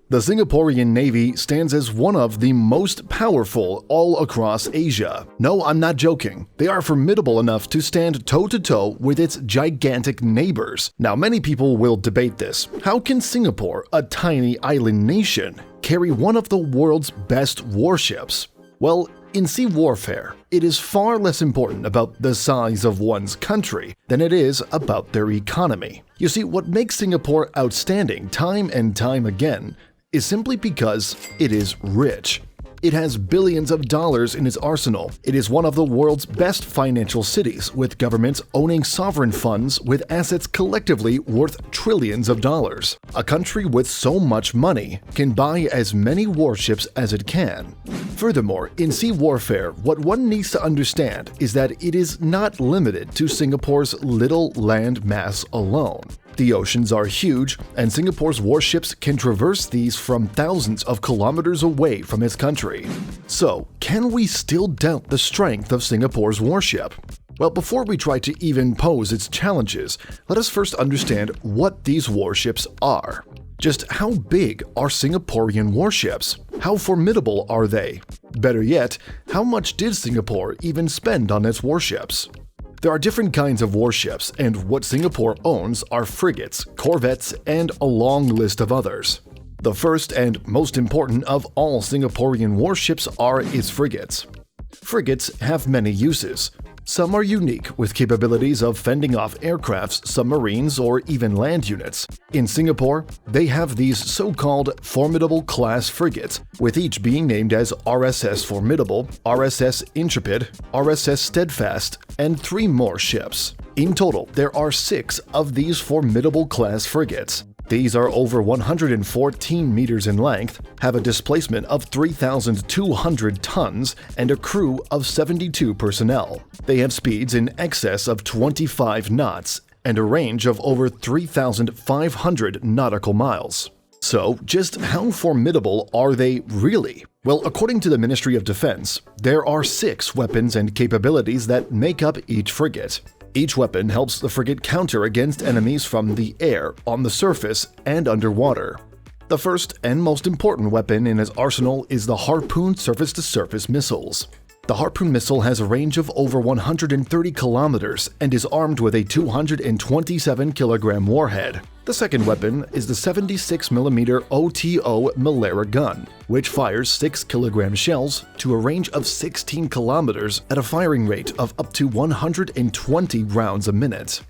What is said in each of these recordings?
The Singaporean Navy stands as one of the most powerful all across Asia. No, I'm not joking. They are formidable enough to stand toe-to-toe with its gigantic neighbors. Now, many people will debate this. How can Singapore, a tiny island nation, carry one of the world's best warships? Well, in sea warfare, it is far less important about the size of one's country than it is about their economy. You see, what makes Singapore outstanding time and time again is simply because it is rich. It has billions of dollars in its arsenal. It is one of the world's best financial cities, with governments owning sovereign funds with assets collectively worth trillions of dollars. A country with so much money can buy as many warships as it can. Furthermore, in sea warfare, what one needs to understand is that it is not limited to Singapore's little land mass alone. The oceans are huge, and Singapore's warships can traverse these from thousands of kilometers away from its country. So, can we still doubt the strength of Singapore's warship? Well, before we try to even pose its challenges, let us first understand what these warships are. Just how big are Singaporean warships? How formidable are they? Better yet, how much did Singapore even spend on its warships? There are different kinds of warships, and what Singapore owns are frigates, corvettes, and a long list of others. The first and most important of all Singaporean warships are its frigates. Frigates have many uses. Some are unique, with capabilities of fending off aircrafts, submarines, or even land units. In Singapore, they have these so-called formidable class frigates, with each being named as RSS Formidable, RSS Intrepid, RSS Steadfast, and 3 more ships. In total, there are 6 of these formidable class frigates. These are over 114 meters in length, have a displacement of 3,200 tons, and a crew of 72 personnel. They have speeds in excess of 25 knots and a range of over 3,500 nautical miles. So, just how formidable are they really? Well, according to the Ministry of Defense, there are 6 weapons and capabilities that make up each frigate. Each weapon helps the frigate counter against enemies from the air, on the surface, and underwater. The first and most important weapon in its arsenal is the Harpoon surface-to-surface missiles. The Harpoon missile has a range of over 130 kilometers and is armed with a 227-kilogram warhead. The second weapon is the 76mm OTO Malera gun, which fires 6-kilogram shells to a range of 16 kilometers at a firing rate of up to 120 rounds a minute.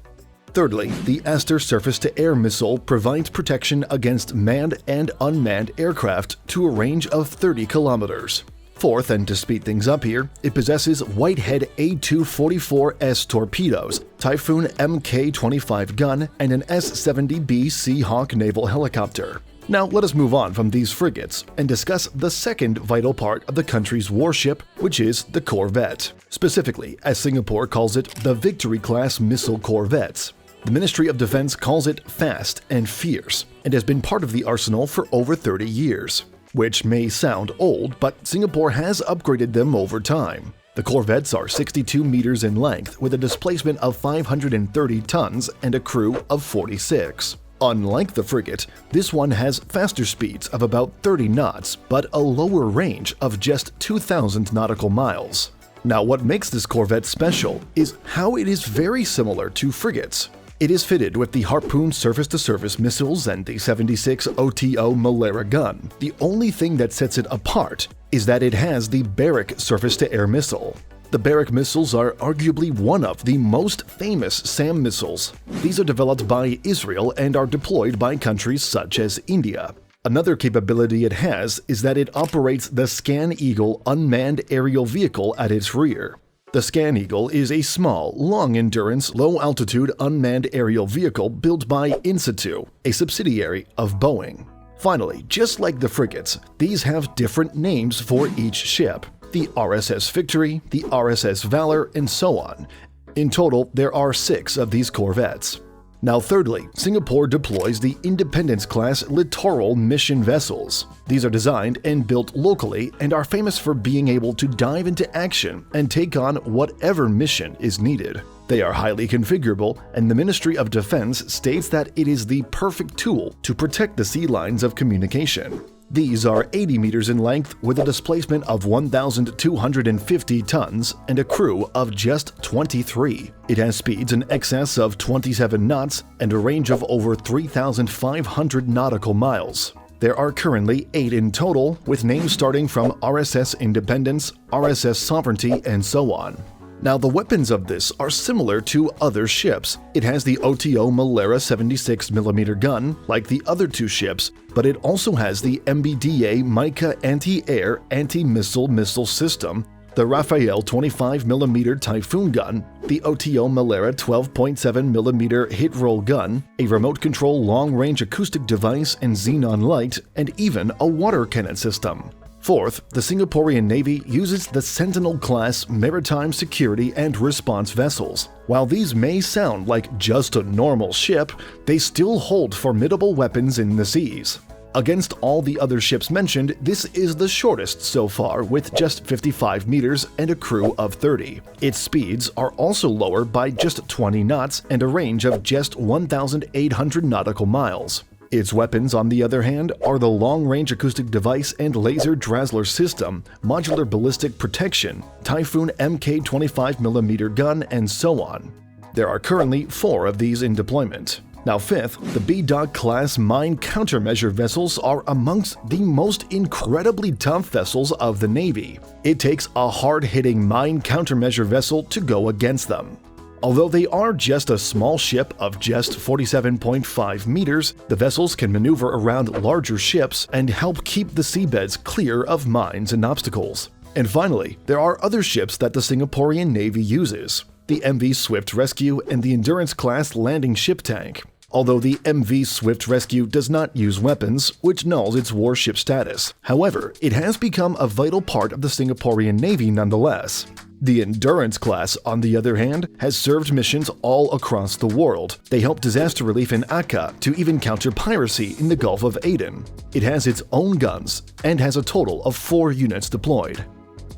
Thirdly, the Aster surface-to-air missile provides protection against manned and unmanned aircraft to a range of 30 kilometers. Fourth, and to speed things up here, it possesses Whitehead A244S torpedoes, Typhoon Mk25 gun, and an S-70B Seahawk naval helicopter. Now let us move on from these frigates and discuss the second vital part of the country's warship, which is the corvette. Specifically, as Singapore calls it, the Victory-class missile corvettes. The Ministry of Defense calls it fast and fierce, and has been part of the arsenal for over 30 years. Which may sound old, but Singapore has upgraded them over time. The corvettes are 62 meters in length with a displacement of 530 tons and a crew of 46. Unlike the frigate, this one has faster speeds of about 30 knots, but a lower range of just 2,000 nautical miles. Now, what makes this corvette special is how it is very similar to frigates. It is fitted with the Harpoon surface-to-surface missiles and the 76 OTO Malera gun. The only thing that sets it apart is that it has the Barrack surface-to-air missile. The Barrack missiles are arguably one of the most famous SAM missiles. These are developed by Israel and are deployed by countries such as India. Another capability it has is that it operates the Scan Eagle unmanned aerial vehicle at its rear. The Scan Eagle is a small, long-endurance, low-altitude unmanned aerial vehicle built by Insitu, a subsidiary of Boeing. Finally, just like the frigates, these have different names for each ship: the RSS Victory, the RSS Valor, and so on. In total, there are 6 of these corvettes. Now thirdly, Singapore deploys the Independence-class littoral mission vessels. These are designed and built locally and are famous for being able to dive into action and take on whatever mission is needed. They are highly configurable, and the Ministry of Defense states that it is the perfect tool to protect the sea lines of communication. These are 80 meters in length with a displacement of 1,250 tons and a crew of just 23. It has speeds in excess of 27 knots and a range of over 3,500 nautical miles. There are currently 8 in total, with names starting from RSS Independence, RSS Sovereignty, and so on. Now, the weapons of this are similar to other ships. It has the OTO Malera 76mm gun, like the other two ships, but it also has the MBDA Mica anti-air, anti-missile missile system, the Rafael 25mm Typhoon gun, the OTO Malera 12.7mm hit-roll gun, a remote-control long-range acoustic device and xenon light, and even a water cannon system. Fourth, the Singaporean Navy uses the Sentinel-class maritime security and response vessels. While these may sound like just a normal ship, they still hold formidable weapons in the seas. Against all the other ships mentioned, this is the shortest so far, with just 55 meters and a crew of 30. Its speeds are also lower by just 20 knots and a range of just 1,800 nautical miles. Its weapons, on the other hand, are the long-range acoustic device and laser Dazzler system, modular ballistic protection, Typhoon Mk 25mm gun, and so on. There are currently 4 of these in deployment. Now, fifth, the B-Dog-class mine countermeasure vessels are amongst the most incredibly tough vessels of the Navy. It takes a hard-hitting mine countermeasure vessel to go against them. Although they are just a small ship of just 47.5 meters, the vessels can maneuver around larger ships and help keep the seabeds clear of mines and obstacles. And finally, there are other ships that the Singaporean Navy uses: the MV Swift Rescue and the Endurance-class landing ship tank. Although the MV Swift Rescue does not use weapons, which nulls its warship status. However, it has become a vital part of the Singaporean Navy nonetheless. The Endurance class, on the other hand, has served missions all across the world. They help disaster relief in Aceh to even counter piracy in the Gulf of Aden. It has its own guns and has a total of 4 units deployed.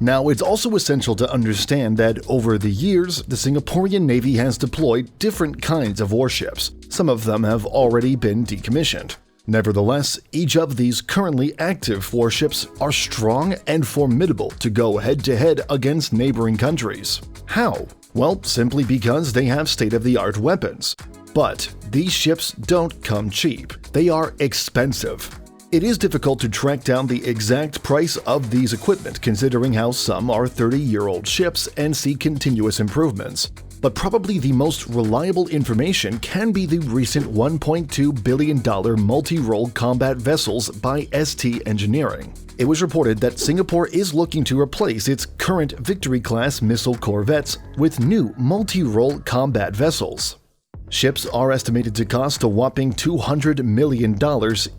Now, it's also essential to understand that over the years, the Singaporean Navy has deployed different kinds of warships. Some of them have already been decommissioned. Nevertheless, each of these currently active warships are strong and formidable to go head-to-head against neighboring countries. How? Well, simply because they have state-of-the-art weapons. But these ships don't come cheap. They are expensive. It is difficult to track down the exact price of these equipment, considering how some are 30-year-old ships and see continuous improvements. But probably the most reliable information can be the recent $1.2 billion multi-role combat vessels by ST Engineering. It was reported that Singapore is looking to replace its current Victory-class missile corvettes with new multi-role combat vessels. Ships are estimated to cost a whopping $200 million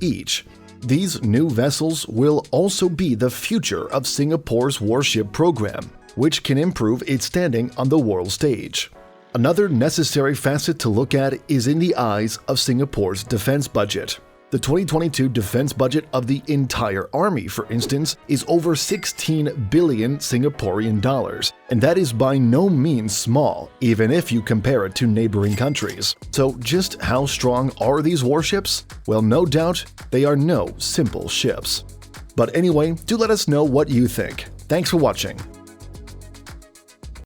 each. These new vessels will also be the future of Singapore's warship program, which can improve its standing on the world stage. Another necessary facet to look at is in the eyes of Singapore's defense budget. The 2022 defense budget of the entire army, for instance, is over 16 billion Singaporean dollars, and that is by no means small, even if you compare it to neighboring countries. So just how strong are these warships? Well, no doubt, they are no simple ships. But anyway, do let us know what you think. Thanks for watching.